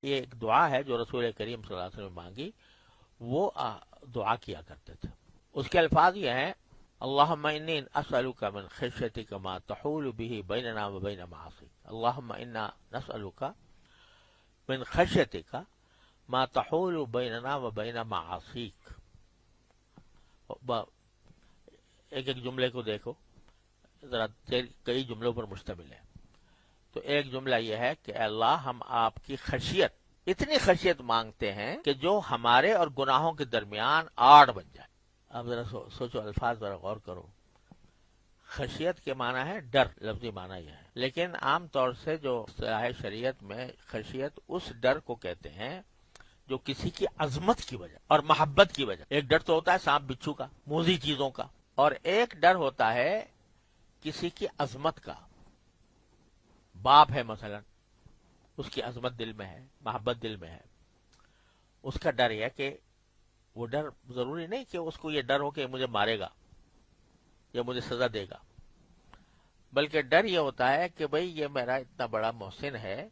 یہ ایک دعا ہے جو رسول کریم صلی اللہ علیہ وسلم نے مانگی، وہ دعا کیا کرتے تھے. اس کے الفاظ یہ ہیں: اللہم انی اسألک من خشیتک ما تحول به بیننا و بین معاصیک. اللہم انا نسألک من خشیتک ما تحول بیننا و بین معاصیک. ایک ایک جملے کو دیکھو ذرا، کئی جملوں پر مشتمل ہے. تو ایک جملہ یہ ہے کہ اے اللہ، ہم آپ کی خشیت، اتنی خشیت مانگتے ہیں کہ جو ہمارے اور گناہوں کے درمیان آڑ بن جائے. اب ذرا سوچو، الفاظ ذرا غور کرو. خشیت کے معنی ہے ڈر، لفظی معنی یہ ہے، لیکن عام طور سے جو اصطلاح شریعت میں خشیت اس ڈر کو کہتے ہیں جو کسی کی عظمت کی وجہ اور محبت کی وجہ. ایک ڈر تو ہوتا ہے سانپ بچھو کا، موذی چیزوں کا، اور ایک ڈر ہوتا ہے کسی کی عظمت کا. باپ ہے مثلا، اس کی عظمت دل میں ہے، محبت دل میں ہے، اس کا ڈر یہ ہے کہ وہ ڈر ضروری نہیں کہ اس کو یہ ڈر ہو کہ مجھے مارے گا یا مجھے سزا دے گا، بلکہ ڈر یہ ہوتا ہے کہ بھئی یہ میرا اتنا بڑا محسن ہے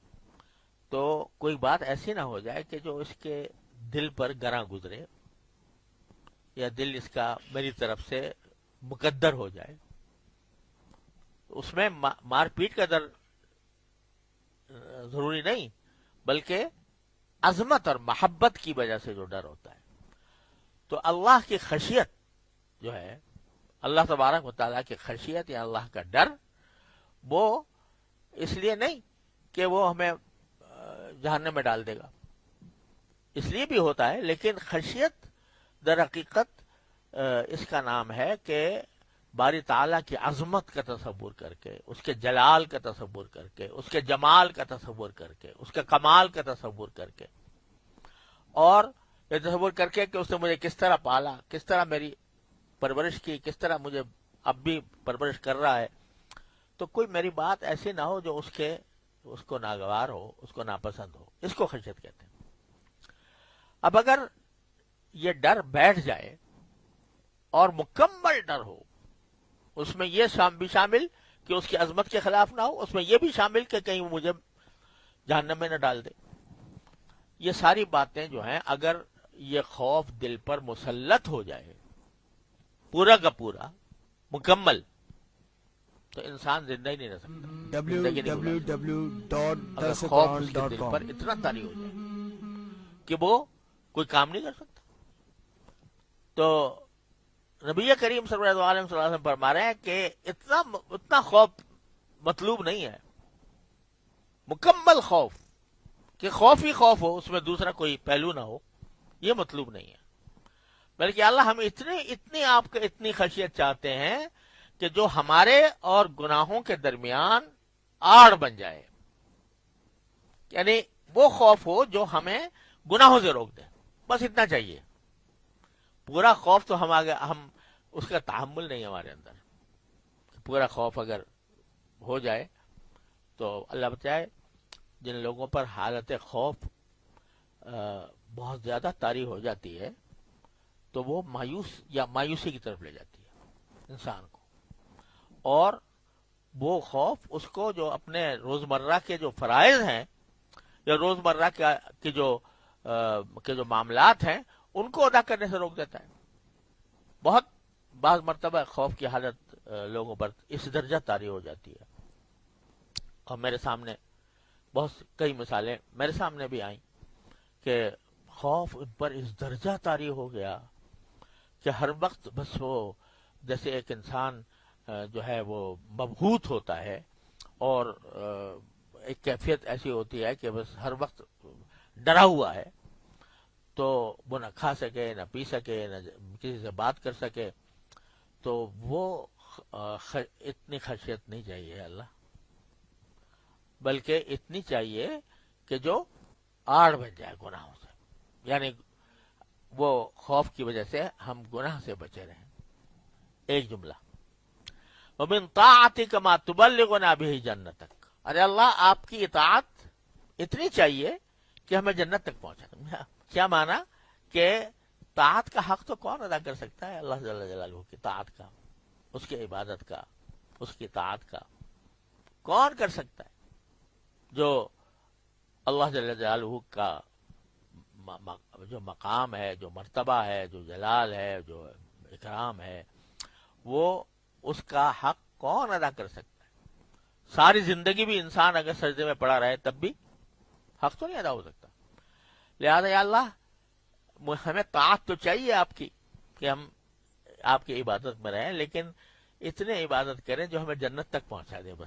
تو کوئی بات ایسی نہ ہو جائے کہ جو اس کے دل پر گراں گزرے، یا دل اس کا میری طرف سے مقدر ہو جائے. اس میں مار پیٹ کا ڈر ضروری نہیں، بلکہ عظمت اور محبت کی وجہ سے جو ڈر ہوتا ہے. تو اللہ کی خشیت جو ہے، اللہ تبارک و تعالیٰ کی خشیت یا اللہ کا ڈر، وہ اس لیے نہیں کہ وہ ہمیں جہنم میں ڈال دے گا، اس لیے بھی ہوتا ہے، لیکن خشیت در حقیقت اس کا نام ہے کہ باری تعالیٰ کی عظمت کا تصور کر کے، اس کے جلال کا تصور کر کے، اس کے جمال کا تصور کر کے، اس کے کمال کا تصور کر کے، اور یہ تصور کر کے کہ اس نے مجھے کس طرح پالا، کس طرح میری پرورش کی، کس طرح مجھے اب بھی پرورش کر رہا ہے. تو کوئی میری بات ایسی نہ ہو جو اس کو ناگوار ہو، اس کو ناپسند ہو. اس کو خشیت کہتے ہیں. اب اگر یہ ڈر بیٹھ جائے اور مکمل ڈر ہو، اس میں یہ بھی شامل کہ اس کی عظمت کے خلاف نہ ہو، اس میں یہ بھی شامل کہ کہیں وہ مجھے جہنم میں نہ ڈال دے. یہ ساری باتیں جو ہیں، اگر یہ خوف دل پر مسلط ہو جائے پورا کا پورا مکمل، تو انسان زندہ ہی نہیں رہ سکتا. زندگی نہیں گزار سکتا. اگر خوف اس کے دل پر اتنا طاری ہو جائے کہ وہ کوئی کام نہیں کر سکتا. تو نبی کریم صلی اللہ علیہ وسلم فرما رہے ہیں کہ اتنا خوف مطلوب نہیں ہے. مکمل خوف، کہ خوف ہی خوف ہو، اس میں دوسرا کوئی پہلو نہ ہو، یہ مطلوب نہیں ہے. بلکہ اللہ ہم اتنی آپ کے اتنی خشیت چاہتے ہیں کہ جو ہمارے اور گناہوں کے درمیان آڑ بن جائے، یعنی وہ خوف ہو جو ہمیں گناہوں سے روک دے. بس اتنا چاہیے. پورا خوف تو ہم اس کا تحمل نہیں ہمارے اندر. پورا خوف اگر ہو جائے تو اللہ بچائے، جن لوگوں پر حالت خوف بہت زیادہ طاری ہو جاتی ہے تو وہ مایوسی کی طرف لے جاتی ہے انسان کو. اور وہ خوف اس کو جو اپنے روزمرہ کے جو فرائض ہیں یا روزمرہ کے جو معاملات ہیں ان کو ادا کرنے سے روک دیتا ہے. بہت بعض مرتبہ خوف کی حالت لوگوں پر اس درجہ طاری ہو جاتی ہے، اور میرے سامنے کئی مثالیں میرے سامنے بھی آئیں کہ خوف ان پر اس درجہ طاری ہو گیا کہ ہر وقت بس وہ جیسے ایک انسان جو ہے وہ مبہوت ہوتا ہے، اور ایک کیفیت ایسی ہوتی ہے کہ بس ہر وقت ڈرا ہوا ہے، تو وہ نہ کھا سکے، نہ پی سکے، نہ کسی سے بات کر سکے. تو وہ اتنی خشیت نہیں چاہیے اللہ، بلکہ اتنی چاہیے کہ جو آڑ بن جائے گناہوں سے، یعنی وہ خوف کی وجہ سے ہم گناہ سے بچے رہیں. ایک جملہ، وَمِن طَاعَتِكَ مَا تُبَلِّغُنَا بِهِ جَنَّتَكَ. ارے اللہ، آپ کی اطاعت اتنی چاہیے کہ ہمیں جنت تک پہنچا. کیا مانا کہ طاعت کا حق تو کون ادا کر سکتا ہے؟ اللہ جل جلالہ کی طاعت کا، اس کی عبادت کا، اس کی طاعت کا کون کر سکتا ہے؟ جو اللہ جل جلالہ کا جو مقام ہے، جو مرتبہ ہے، جو جلال ہے، جو اکرام ہے، وہ اس کا حق کون ادا کر سکتا ہے؟ ساری زندگی بھی انسان اگر سجدے میں پڑا رہے تب بھی حق تو نہیں ادا ہو سکتا. لہذا یا اللہ ہمیں طاعت تو چاہیے آپ کی کہ ہم آپ کی عبادت میں رہیں، لیکن اتنے عبادت کریں جو ہمیں جنت تک پہنچا دے بس.